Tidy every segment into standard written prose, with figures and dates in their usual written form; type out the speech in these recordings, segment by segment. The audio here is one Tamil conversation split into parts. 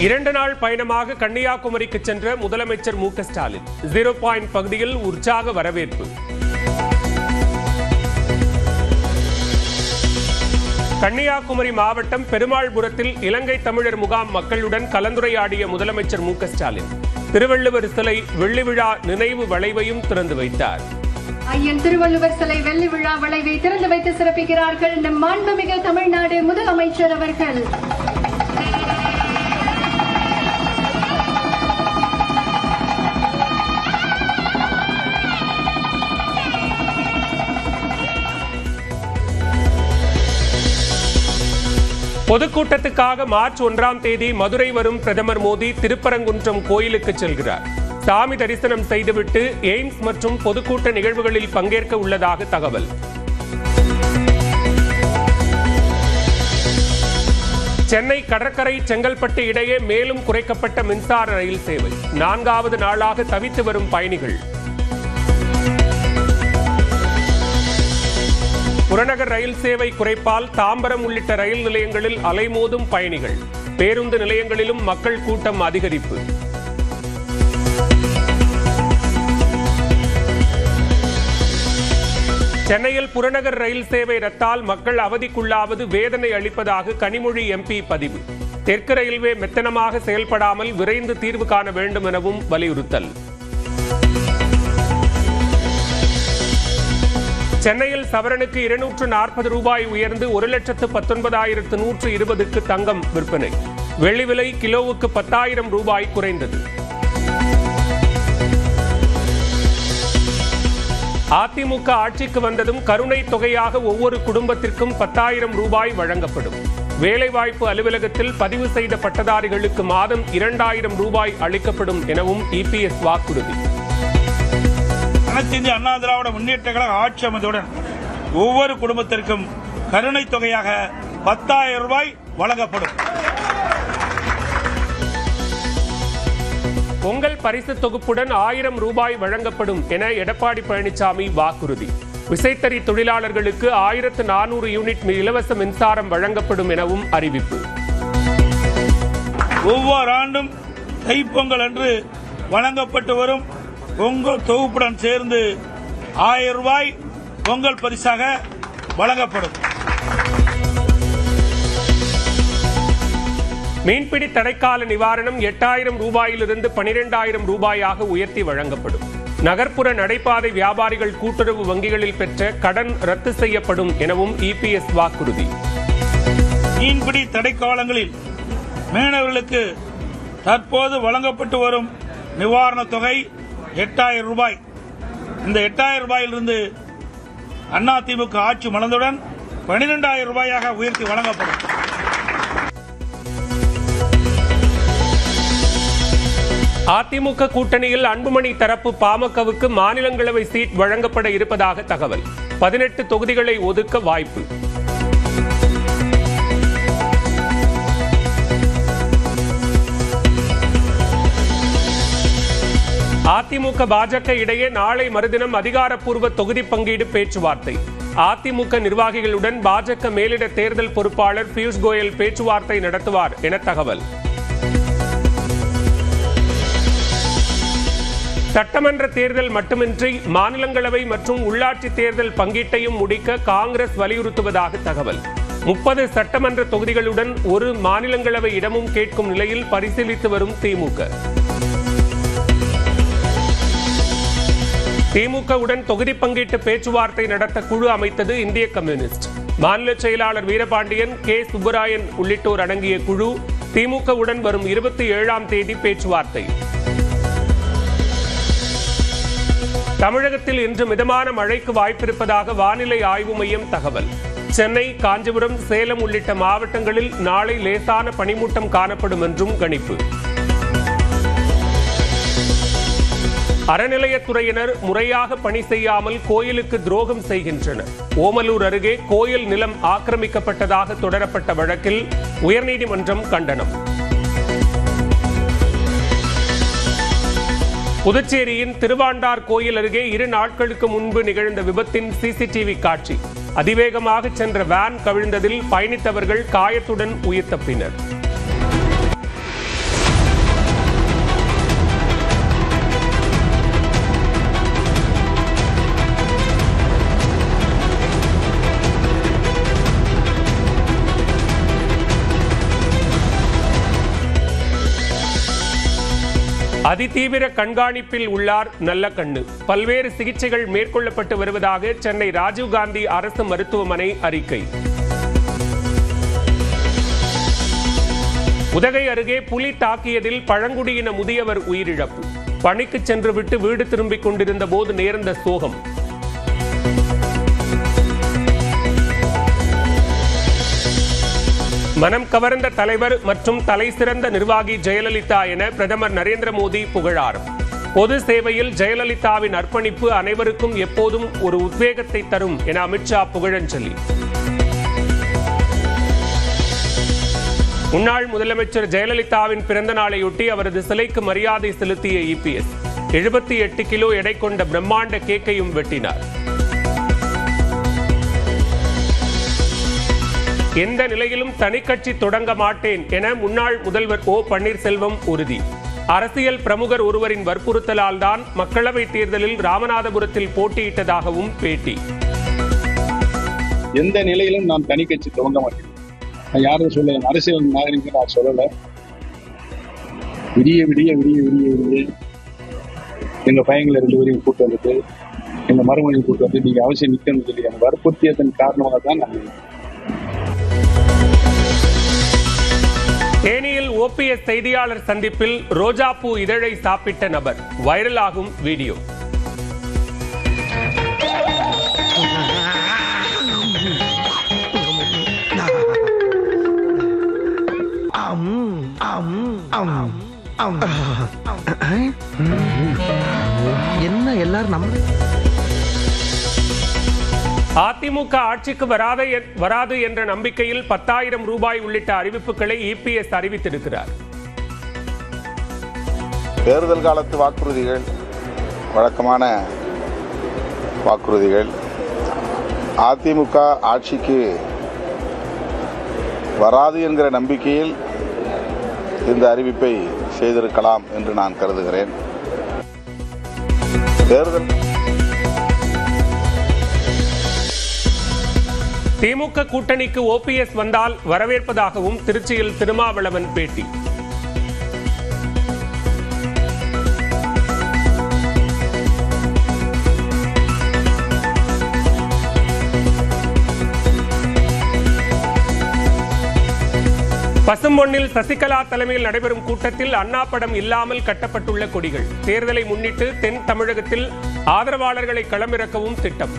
2 நாள் பயணமாக கன்னியாகுமரிக்கு சென்ற முதலமைச்சர் மு க ஸ்டாலின் 0 பாயிண்ட் பகுதியில் உற்சாக வரவேற்பு. கன்னியாகுமரி மாவட்டம் பெருமாள்புரத்தில் இலங்கை தமிழர் முகாம் மக்களுடன் கலந்துரையாடிய முதலமைச்சர் மு க ஸ்டாலின் திருவள்ளுவர் சிலை வெள்ளி விழா நினைவு வளைவையும் திறந்து வைத்தார். ஐயன் திருவள்ளுவர் சிலை வெள்ளி விழா வளைவை திறந்து வைத்து சிறப்பிக்கிறார்கள் நம் மாண்புமிகு தமிழ்நாடு முதலமைச்சர் அவர்கள். பொதுக்கூட்டத்துக்காக மார்ச் 1ஆம் தேதி மதுரை வரும் பிரதமர் மோடி திருப்பரங்குன்றம் கோயிலுக்கு செல்கிறார். சாமி தரிசனம் செய்துவிட்டு எய்ம்ஸ் மற்றும் பொதுக்கூட்ட நிகழ்வுகளில் பங்கேற்க உள்ளதாக தகவல். சென்னை கடற்கரை செங்கல்பட்டு இடையே மேலும் குறைக்கப்பட்ட மின்சார ரயில் சேவை. 4வது நாளாக தவித்து வரும் பயணிகள். புறநகர் ரயில் சேவை குறைப்பால் தாம்பரம் உள்ளிட்ட ரயில் நிலையங்களில் அலைமோதும் பயணிகள். பேருந்து நிலையங்களிலும் மக்கள் கூட்டம் அதிகரிப்பு. சென்னையில் புறநகர் ரயில் சேவை ரத்தால் மக்கள் அவதிக்குள்ளாவது வேதனை அளிப்பதாக கனிமொழி எம்பி பதிவு. தெற்கு ரயில்வே மெத்தனமாக செயல்படாமல் விரைந்து தீர்வு காண வேண்டும் எனவும் வலியுறுத்தல். சென்னையில் சவரனுக்கு 240 ரூபாய் உயர்ந்து 1,19,120க்கு தங்கம் விற்பனை. வெள்ளி விலை கிலோவுக்கு 10,000 ரூபாய் குறைந்தது. அதிமுக ஆட்சிக்கு வந்ததும் கருணை தொகையாக ஒவ்வொரு குடும்பத்திற்கும் 10,000 ரூபாய் வழங்கப்படும். வேலைவாய்ப்பு அலுவலகத்தில் பதிவு செய்த பட்டதாரிகளுக்கு மாதம் 2,000 ரூபாய் அளிக்கப்படும் எனவும் இபிஎஸ் வாக்குறுதி. அனைத்து இந்திய அண்ணா திராவிட முன்னேற்ற கழக ஆட்சி அமைந்தவுடன் ஒவ்வொரு குடும்பத்திற்கும் கருணை தொகையாக 10,000 ரூபாய் வழங்கப்படும். பொங்கல் பரிசு தொகுப்புடன் 1000 ரூபாய் வழங்கப்படும் என எடப்பாடி பழனிசாமி வாக்குறுதி. விசைத்தறி தொழிலாளர்களுக்கு 1400 யூனிட் இலவச மின்சாரம் வழங்கப்படும் எனவும் அறிவிப்பு. ஒவ்வொரு ஆண்டும் தைப்பொங்கல் அன்று வழங்கப்பட்டு வரும் பொங்கல் தொகுப்புடன் சேர்ந்து 1000 ரூபாய் பொங்கல் பரிசாக வழங்கப்படும். மீன்பிடி தடைக்கால நிவாரணம் 8,000 ரூபாயிலிருந்து 12,000 ரூபாயாக உயர்த்தி வழங்கப்படும். நகர்ப்புற நடைபாதை வியாபாரிகள் கூட்டுறவு வங்கிகளில் பெற்ற கடன் ரத்து செய்யப்படும் எனவும் இபிஎஸ் வாக்குறுதி. மீன்பிடி தடைக்காலங்களில் மீனவர்களுக்கு தற்போது வழங்கப்பட்டு வரும் நிவாரணத் தொகை 8,000 ரூபாய். இந்த 8,000 ரூபாயிலிருந்து அதிமுக ஆட்சி மலர்ந்தவுடன் 12,000 ரூபாயாக உயர்த்தி வழங்கப்படும். அதிமுக கூட்டணியில் அன்புமணி தரப்பு பாமகவுக்கு மாநிலங்களவை சீட் வழங்கப்பட இருப்பதாக தகவல். 18 தொகுதிகளை ஒதுக்க வாய்ப்பு. அதிமுக பாஜக இடையே நாளை மறுதினம் அதிகாரப்பூர்வ தொகுதி பங்கீடு பேச்சுவார்த்தை. அதிமுக நிர்வாகிகளுடன் பாஜக மேலிட தேர்தல் பொறுப்பாளர் பியூஷ் கோயல் பேச்சுவார்த்தை நடத்துவார் என தகவல். சட்டமன்ற தேர்தல் மட்டுமின்றி மாநிலங்களவை மற்றும் உள்ளாட்சி தேர்தல் பங்கீட்டையும் முடிக்க காங்கிரஸ் வலியுறுத்துவதாக தகவல். 30 சட்டமன்ற தொகுதிகளுடன் ஒரு மாநிலங்களவை இடமும் கேட்கும் நிலையில் பரிசீலித்து வரும் திமுக. திமுகவுடன் தொகுதி பங்கீட்டு பேச்சுவார்த்தை நடத்த குழு அமைத்தது இந்திய கம்யூனிஸ்ட். மாநில செயலாளர் வீரபாண்டியன், கே சுப்பராயன் உள்ளிட்டோர் அடங்கிய குழு திமுகவுடன் வரும் 27ஆம் தேதி பேச்சுவார்த்தை. தமிழகத்தில் இன்று மிதமான மழைக்கு வாய்ப்பிருப்பதாக வானிலை ஆய்வு மையம் தகவல். சென்னை, காஞ்சிபுரம், சேலம் உள்ளிட்ட மாவட்டங்களில் நாளை லேசான பனிமூட்டம் காணப்படும் என்றும் கணிப்பு. அறநிலையத்துறையினர் முறையாக பணி செய்யாமல் கோயிலுக்கு துரோகம் செய்கின்றனர். ஓமலூர் அருகே கோயில் நிலம் ஆக்கிரமிக்கப்பட்டதாக தொடரப்பட்ட வழக்கில் உயர்நீதிமன்றம் கண்டனம். புதுச்சேரியின் திருவாண்டார் கோயில் அருகே 2 நாட்களுக்கு முன்பு நிகழ்ந்த விபத்தின் சிசிடிவி காட்சி. அதிவேகமாக சென்ற வேன் கவிழ்ந்ததில் பயணித்தவர்கள் காயத்துடன் உயிர் தப்பினர். அதிதீவிர கண்காணிப்பில் உள்ளார் நல்லகண்ணு. பல்வேறு சிகிச்சைகள் மேற்கொள்ளப்பட்டு வருவதாக சென்னை ராஜீவ்காந்தி அரசு மருத்துவமனை அறிக்கை. உதகை அருகே புலி தாக்கியதில் பழங்குடியின முதியவர் உயிரிழப்பு. பணிக்கு சென்றுவிட்டு வீடு திரும்பிக் கொண்டிருந்த போது நேர்ந்த சோகம். மனம் கவர்ந்த தலைவர் மற்றும் தலை சிறந்த நிர்வாகி ஜெயலலிதா என பிரதமர் நரேந்திர மோடி புகழார். பொது சேவையில் ஜெயலலிதாவின் அர்ப்பணிப்பு அனைவருக்கும் எப்போதும் ஒரு உத்வேகத்தை தரும் என அமித்ஷா புகழஞ்சலி. முன்னாள் முதலமைச்சர் ஜெயலலிதாவின் பிறந்த நாளையொட்டி அவரது சிலைக்கு மரியாதை செலுத்திய இபிஎஸ் 78 கிலோ எடை கொண்ட பிரம்மாண்ட கேக்கையும் வெட்டினார். எந்த நிலையிலும் தனிக்கட்சி தொடங்க மாட்டேன் என முன்னாள் முதல்வர் ஓ பன்னீர்செல்வம் உறுதி. அரசியல் பிரமுகர் ஒருவரின் வற்புறுத்தலால் தான் மக்களவைத் தேர்தலில் ராமநாதபுரத்தில் போட்டியிட்டதாகவும் பேட்டி. எந்த நிலையிலும் நான் தனிக்கட்சி துவங்க மாட்டேன். யாரும் சொல்ல அரசியல் நாகரிகம் நான் சொல்லல. விடிய விடிய விடிய விடிய விடிய எங்க பையங்களை 2 பேரையும் கூட்டு வந்துட்டு எங்க மருமகனையும் கூட்டு வந்து நீங்க அவசியம் நிக்கணும்னு சொல்லி அந்த வற்புறுத்தியதன் காரணமாக தான் நான். தேனியில் ஓபிஎஸ் செய்தியாளர் சந்திப்பில் ரோஜாப்பூ இதழை சாப்பிட்ட நபர் வைரலாகும் வீடியோ. என்ன எல்லாரும் நம்ம அதிமுக ஆட்சிக்கு வராது என்ற நம்பிக்கையில் 10,000 ரூபாய் உள்ளிட்ட அறிவிப்புகளை இபிஎஸ் அறிவித்திருக்கிறார். தேர்தல் காலத்து வாக்குறுதிகள் வழக்கமான வாக்குறுதிகள். அதிமுக ஆட்சிக்கு வராது என்கிற நம்பிக்கையில் இந்த அறிவிப்பை செய்திருக்கலாம் என்று நான் கருதுகிறேன். தேர்தல் திமுக கூட்டணிக்கு ஓபிஎஸ் வந்தால் வரவேற்பதாகவும் திருச்சியில் திருமாவளவன் பேட்டி. பசும்பொன்னில் சசிகலா தலைமையில் நடைபெறும் கூட்டத்தில் அண்ணா படம் இல்லாமல் கட்டப்பட்டுள்ள கொடிகள். தேர்தலை முன்னிட்டு தென் தமிழகத்தில் ஆதரவாளர்களை களமிறக்கவும் திட்டம்.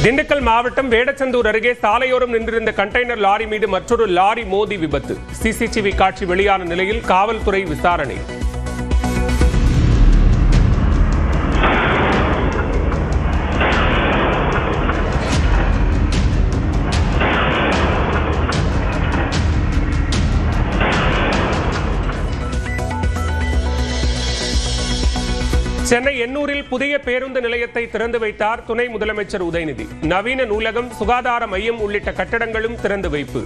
திண்டுக்கல் மாவட்டம் வேடச்சந்தூர் அருகே சாலையோரம் நின்றிருந்த கண்டெய்னர் லாரி மீது மற்றொரு லாரி மோதி விபத்து. சிசிடிவி காட்சி வெளியான நிலையில் காவல்துறை விசாரணை. சென்னை எண்ணூரில் புதிய பேருந்து நிலையத்தை திறந்து வைத்தார் துணை முதலமைச்சர் உதயநிதி. நவீன நூலகம், சுகாதார மையம் உள்ளிட்ட கட்டடங்களும் திறந்து வைப்பு.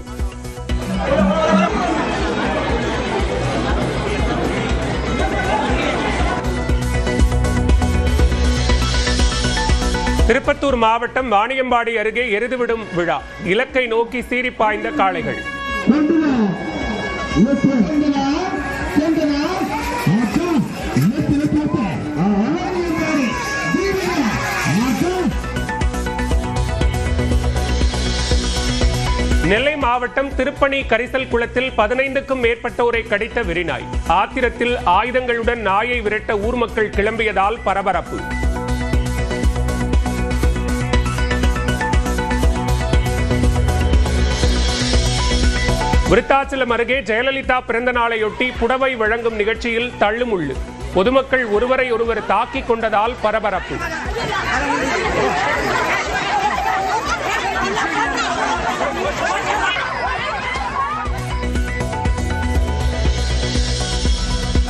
திருப்பத்தூர் மாவட்டம் வாணியம்பாடி அருகே எருதுவிடும் விழா. இலக்கை நோக்கி சீறி பாய்ந்த காளைகள். நெல்லை மாவட்டம் திருப்பணி கரிசல் குளத்தில் 15க்கும் மேற்பட்டோரை கடித்த வெறிநாய். ஆத்திரத்தில் ஆயுதங்களுடன் நாயை விரட்ட ஊர் மக்கள் கிளம்பியதால் பரபரப்பு. விருத்தாச்சலம் அருகே ஜெயலலிதா பிறந்த நாளையொட்டி புடவை வழங்கும் நிகழ்ச்சியில் தள்ளுமுள்ளு. பொதுமக்கள் ஒருவரை ஒருவர் தாக்கிக் கொண்டதால் பரபரப்பு.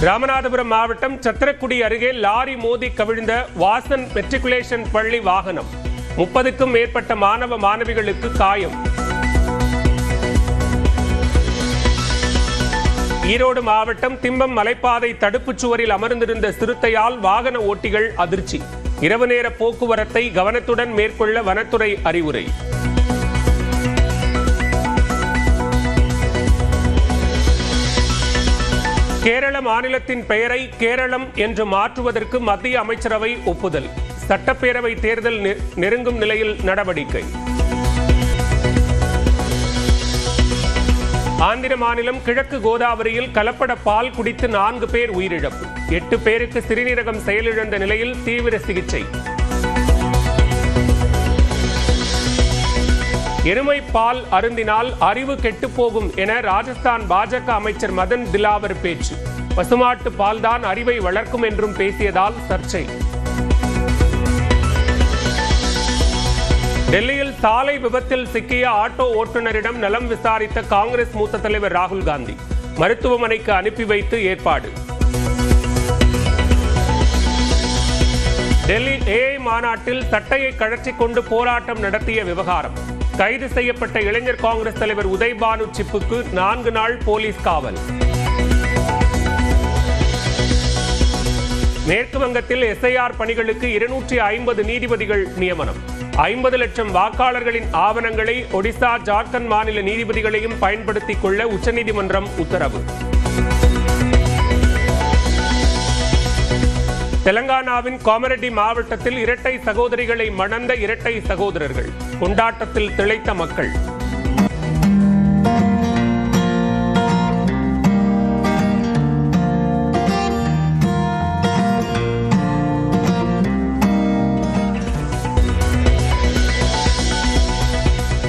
ராமநாதபுரம் மாவட்டம் சத்திரக்குடி அருகே லாரி மோதி கவிழ்ந்த வாசன் மெட்ரிகுலேஷன் பள்ளி வாகனம். 30க்கும் மேற்பட்ட மாணவ மாணவிகளுக்கு காயம். ஈரோடு மாவட்டம் திம்பம் மலைப்பாதை தடுப்புச் சுவரில் அமர்ந்திருந்த சிறுத்தையால் வாகன ஓட்டிகள் அதிர்ச்சி. இரவு நேர போக்குவரத்தை கவனத்துடன் மேற்கொள்ள வனத்துறை அறிவுரை. கேரள மாநிலத்தின் பெயரை கேரளம் என்று மாற்றுவதற்கு மத்திய அமைச்சரவை ஒப்புதல். சட்டப்பேரவை தேர்தல் நெருங்கும் நிலையில் நடவடிக்கை. ஆந்திர மாநிலம் கிழக்கு கோதாவரியில் கலப்பட பால் குடித்து 4 பேர் உயிரிழப்பு. 8 பேருக்கு சிறுநீரகம் செயலிழந்த நிலையில் தீவிர சிகிச்சை. எருமை பால் அருந்தினால் அறிவு கெட்டுப்போகும் என ராஜஸ்தான் பாஜக அமைச்சர் மதன் திலாவர் பேச்சு. பசுமாட்டு பால்தான் அறிவை வளர்க்கும் என்றும் பேசியதால் சர்ச்சை. டெல்லியில் சாலை விபத்தில் சிக்கிய ஆட்டோ ஓட்டுநரிடம் நலம் விசாரித்த காங்கிரஸ் மூத்த தலைவர் ராகுல் காந்தி மருத்துவமனைக்கு அனுப்பி வைத்து ஏற்பாடு. டெல்லி ஏஐ மாநாட்டில் சட்டையை கழற்றிக் கொண்டு போராட்டம் நடத்திய விவகாரம். கைது செய்யப்பட்ட இளைஞர் காங்கிரஸ் தலைவர் உதய்பானு சிப்புக்கு 4 நாள் போலீஸ் காவல். மேற்கு வங்கத்தில் எஸ்ஐஆர் பணிகளுக்கு 250 நீதிபதிகள் நியமனம். 50 லட்சம் வாக்காளர்களின் ஆவணங்களை ஒடிசா, ஜார்க்கண்ட் மாநில நீதிபதிகளையும் பயன்படுத்திக் கொள்ள உச்சநீதிமன்றம் உத்தரவு. தெலங்கானாவின் காமரெட்டி மாவட்டத்தில் இரட்டை சகோதரிகளை மணந்த இரட்டை சகோதரர்கள் கொண்டாட்டத்தில் திளைத்த மக்கள்.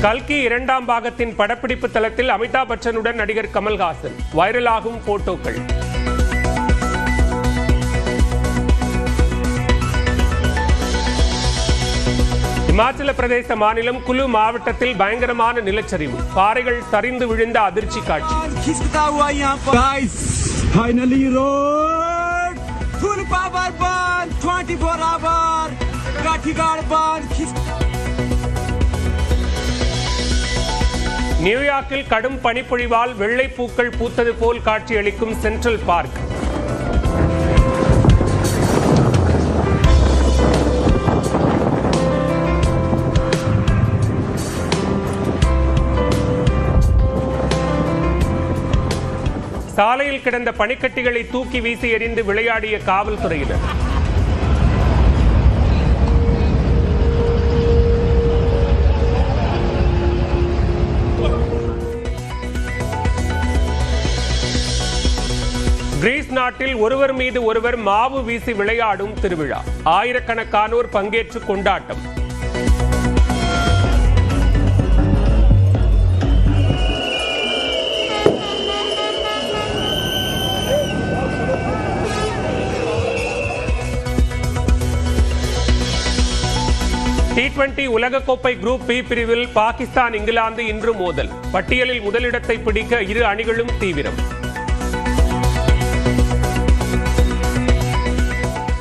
கல்கி 2ஆம் பாகத்தின் படப்பிடிப்பு தளத்தில் அமிதாப் பச்சனுடன் நடிகர் கமல்ஹாசன் வைரலாகும் போட்டோக்கள். இமாச்சல பிரதேச மாநிலம் குலு மாவட்டத்தில் பயங்கரமான நிலச்சரிவு. பாறைகள் சரிந்து விழுந்த அதிர்ச்சி காட்சி. நியூயார்க்கில் கடும் பனிப்பொழிவால் வெள்ளை பூக்கள் பூத்தது போல் காட்சியளிக்கும் சென்ட்ரல் பார்க். சாலையில் கிடந்த பனிக்கட்டிகளை தூக்கி வீசி எறிந்து விளையாடிய காவல்துறையினர். கிரீஸ் நாட்டில் ஒருவர் மீது ஒருவர் மாவு வீசி விளையாடும் திருவிழா. ஆயிரக்கணக்கானோர் பங்கேற்று கொண்டாட்டம். T20 உலகக்கோப்பை குரூப் பி பிரிவில் பாகிஸ்தான், இங்கிலாந்து இன்று மோதல். பட்டியலில் முதலிடத்தை பிடிக்க இரு அணிகளும் தீவிரம்.